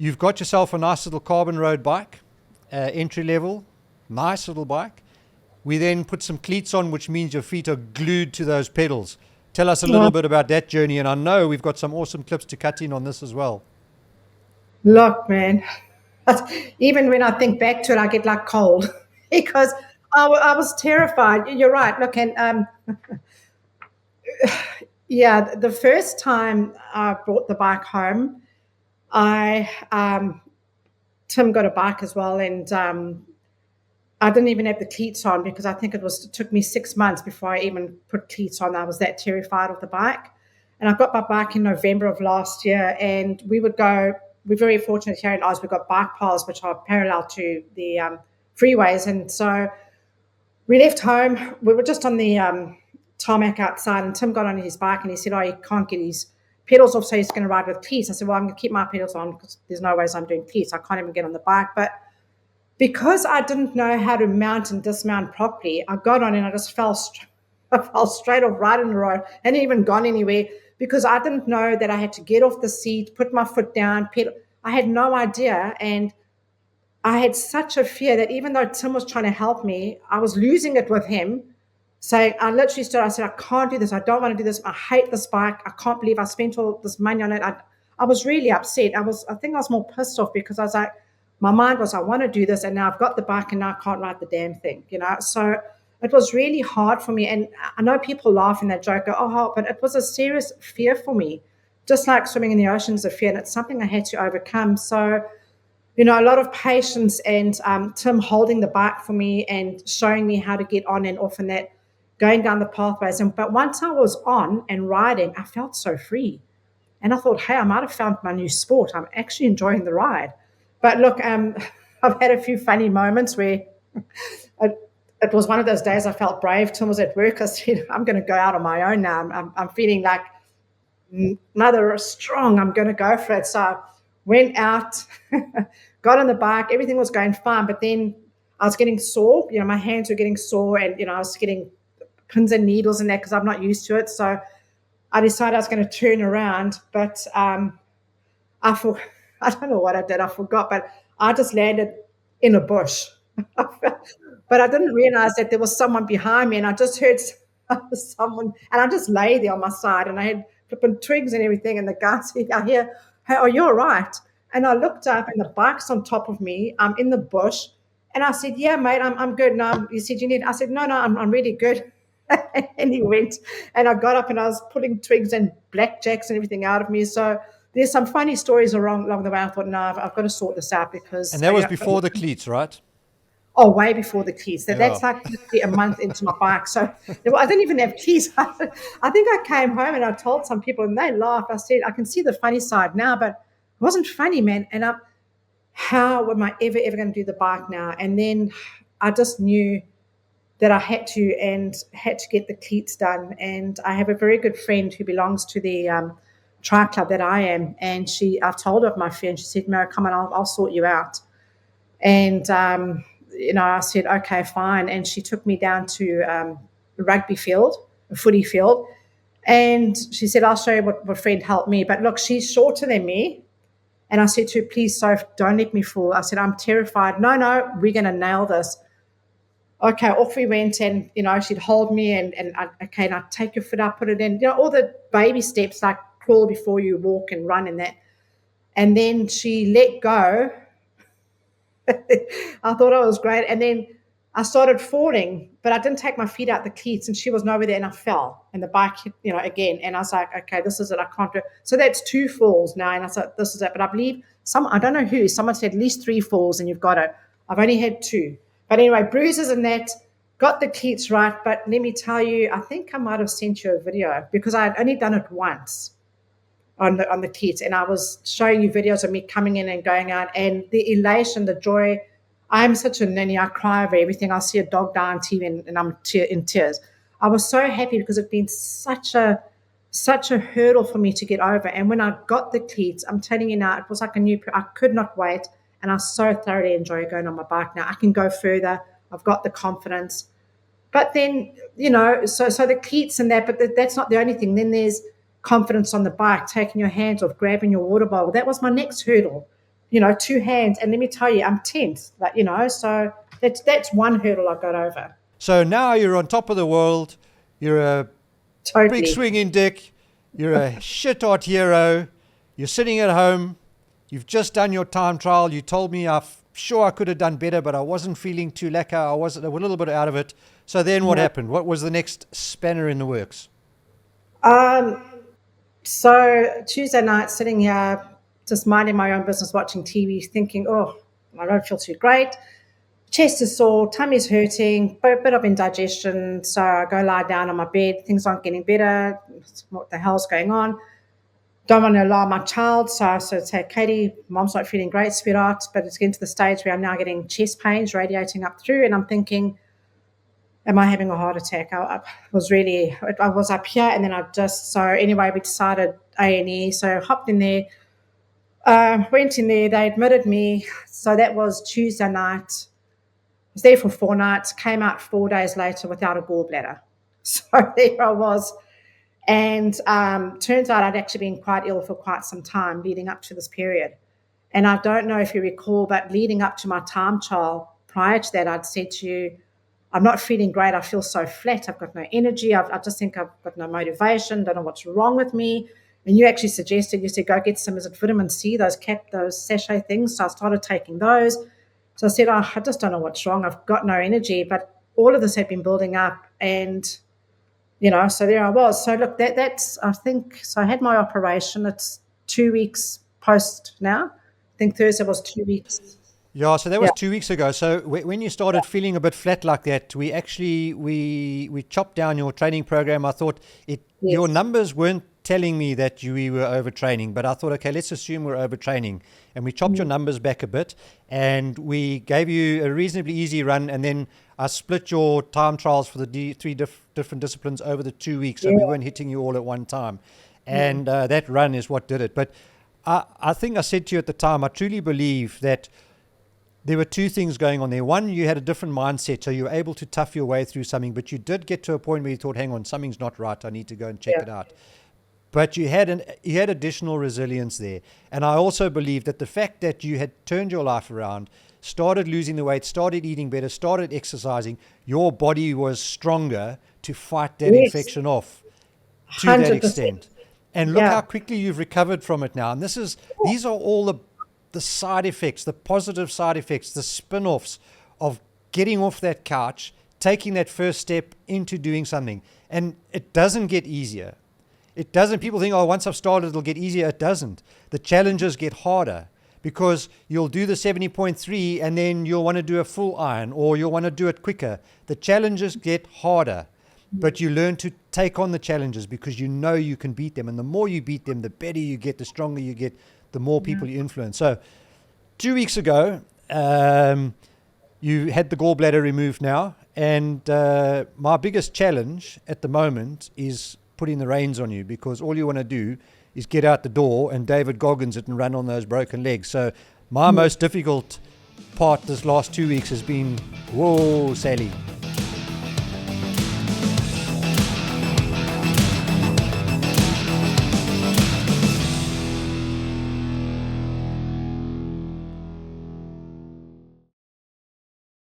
You've got yourself a nice little carbon road bike, entry level, nice little bike. We then put some cleats on, which means your feet are glued to those pedals. Tell us a little bit about that journey. And I know we've got some awesome clips to cut in on this as well. Look, man, even when I think back to it, I get like cold because I was terrified. You're right. Look, and yeah, the first time I brought the bike home, I Tim got a bike as well, and I didn't even have the cleats on because I think it took me 6 months before I even put cleats on. I was that terrified of the bike. And I got my bike in November of last year, and we would go. We're very fortunate here in Oz. We've got bike paths which are parallel to the freeways. And so we left home. We were just on the tarmac outside, and Tim got on his bike and he said, "Oh, he can't get his pedals off, so he's going to ride with cleats." I said, "Well, I'm going to keep my pedals on because there's no ways I'm doing cleats. I can't even get on the bike." But because I didn't know how to mount and dismount properly, I got on and I just I fell straight off right in the road. I hadn't even gone anywhere because I didn't know that I had to get off the seat, put my foot down, pedal. I had no idea. And I had such a fear that even though Tim was trying to help me, I was losing it with him. Saying, I literally stood, I said, "I can't do this. I don't want to do this. I hate this bike. I can't believe I spent all this money on it." I was really upset. I think I was more pissed off because I was like, my mind was, I want to do this, and now I've got the bike, and now I can't ride the damn thing, So it was really hard for me. And I know people laugh and they joke, oh, but it was a serious fear for me. Just like swimming in the ocean is a fear, and it's something I had to overcome. So, a lot of patience and Tim holding the bike for me and showing me how to get on and off and that, going down the pathways. But once I was on and riding, I felt so free. And I thought, hey, I might have found my new sport. I'm actually enjoying the ride. But look, I've had a few funny moments where it was one of those days I felt brave. Tim was at work. I said, I'm going to go out on my own now. I'm feeling like mother strong. I'm going to go for it. So I went out, got on the bike. Everything was going fine. But then I was getting sore. My hands were getting sore, and, I was getting pins and needles and that because I'm not used to it. So I decided I was going to turn around, but I don't know what I did. I forgot, but I just landed in a bush. But I didn't realize that there was someone behind me, and I just heard someone, and I just lay there on my side, and I had flipping twigs and everything, and the guy said, "I hear, hey, are you all right?" And I looked up, and the bike's on top of me. I'm in the bush, and I said, "Yeah, mate, I'm good." No, he said, "You need?" I said, "No, I'm really good." And he went, and I got up, and I was pulling twigs and blackjacks and everything out of me. So there's some funny stories along the way. I thought, no, I've got to sort this out because And that was before the cleats, right? way before the keys. Yeah. That's like a month into my bike. So I didn't even have keys. I think I came home and I told some people, and they laughed. I said, I can see the funny side now, but it wasn't funny, man. And how am I ever going to do the bike now? And then I just knew that I had to get the cleats done. And I have a very good friend who belongs to the tri club that I am. And I've told her of my fear, and she said, "No, come on, I'll sort you out." And, I said, "Okay, fine." And she took me down to a rugby field, a footy field. And she said, "I'll show you what friend helped me." But look, she's shorter than me. And I said to her, "Please, Soph, don't let me fall." I said, "I'm terrified." No, we're going to nail this. Okay, off we went, and she'd hold me, and I'd take your foot up, put it in, all the baby steps, like crawl before you walk and run and that. And then she let go. I thought I was great, and then I started falling, but I didn't take my feet out the cleats, and she was nowhere there, and I fell, and the bike hit, again, and I was like, okay, this is it, I can't do it. So that's 2 falls now, and I said, this is it. But I believe I don't know who, someone said at least 3 falls, and you've got it. I've only had 2. But anyway, bruises and that, got the cleats right. But let me tell you, I think I might have sent you a video because I had only done it once on the cleats, and I was showing you videos of me coming in and going out, and the elation, the joy. I'm such a ninny. I cry over everything. I'll see a dog die on TV, and I'm in tears. I was so happy because it'd been such a hurdle for me to get over. And when I got the cleats, I'm telling you now, it was like I could not wait. And I so thoroughly enjoy going on my bike now. I can go further. I've got the confidence. But then, so the cleats and that, but that's not the only thing. Then there's confidence on the bike, taking your hands off, grabbing your water bottle. That was my next hurdle. two hands. And let me tell you, I'm tense, so that's one hurdle I got over. So now you're on top of the world. You're a Totally. big swinging dick. You're a shit hot hero. You're sitting at home. You've just done your time trial. You told me sure I could have done better, but I wasn't feeling too lacquer. I was a little bit out of it. So then what happened? What was the next spanner in the works? So Tuesday night, sitting here, just minding my own business, watching TV, thinking, oh, I don't feel too great. Chest is sore, tummy's hurting, a bit of indigestion. So I go lie down on my bed. Things aren't getting better. What the hell's going on? Don't want to alarm my child. So I sort of say, Katie, mom's not feeling great, sweetheart. But it's getting to the stage where I'm now getting chest pains radiating up through. And I'm thinking, am I having a heart attack? I was up here. And then so anyway, we decided A&E. So hopped in there, went in there. They admitted me. So that was Tuesday night. Was there for 4 nights, came out 4 days later without a gallbladder. So there I was. And turns out I'd actually been quite ill for quite some time leading up to this period. And I don't know if you recall, but leading up to my time trial, prior to that, I'd said to you, I'm not feeling great. I feel so flat. I've got no energy. I just think I've got no motivation. Don't know what's wrong with me. And you actually suggested, you said, go get some, is it vitamin C, those sachet things. So I started taking those. So I said, I just don't know what's wrong. I've got no energy, but all of this had been building up, and, so there I was. So look, that's, I think, so I had my operation. It's 2 weeks post now. I think Thursday was 2 weeks. Yeah, so that was 2 weeks ago. So when you started feeling a bit flat like that, we actually, we chopped down your training program. I thought your numbers weren't telling me that we were overtraining, but I thought, okay, let's assume we're overtraining. And we chopped your numbers back a bit, and we gave you a reasonably easy run. And then I split your time trials for the three different disciplines over the 2 weeks. So we weren't hitting you all at one time. And that run is what did it. But I think I said to you at the time, I truly believe that there were two things going on there. One, you had a different mindset, so you were able to tough your way through something, but you did get to a point where you thought, hang on, something's not right. I need to go and check it out. But you had additional resilience there. And I also believe that the fact that you had turned your life around, started losing the weight, started eating better, started exercising, your body was stronger to fight that infection off to 100%. That extent. And look how quickly you've recovered from it now. And these are all the side effects, the positive side effects, the spin-offs of getting off that couch, taking that first step into doing something. And it doesn't get easier. It doesn't. People think, oh, once I've started, it'll get easier. It doesn't. The challenges get harder because you'll do the 70.3 and then you'll want to do a full iron, or you'll want to do it quicker. The challenges get harder, but you learn to take on the challenges because you know you can beat them. And the more you beat them, the better you get, the stronger you get, the more people you influence. So 2 weeks ago, you had the gallbladder removed now. And my biggest challenge at the moment is putting the reins on you, because all you want to do is get out the door and David Goggins it and run on those broken legs. So my most difficult part this last 2 weeks has been, whoa, Sally,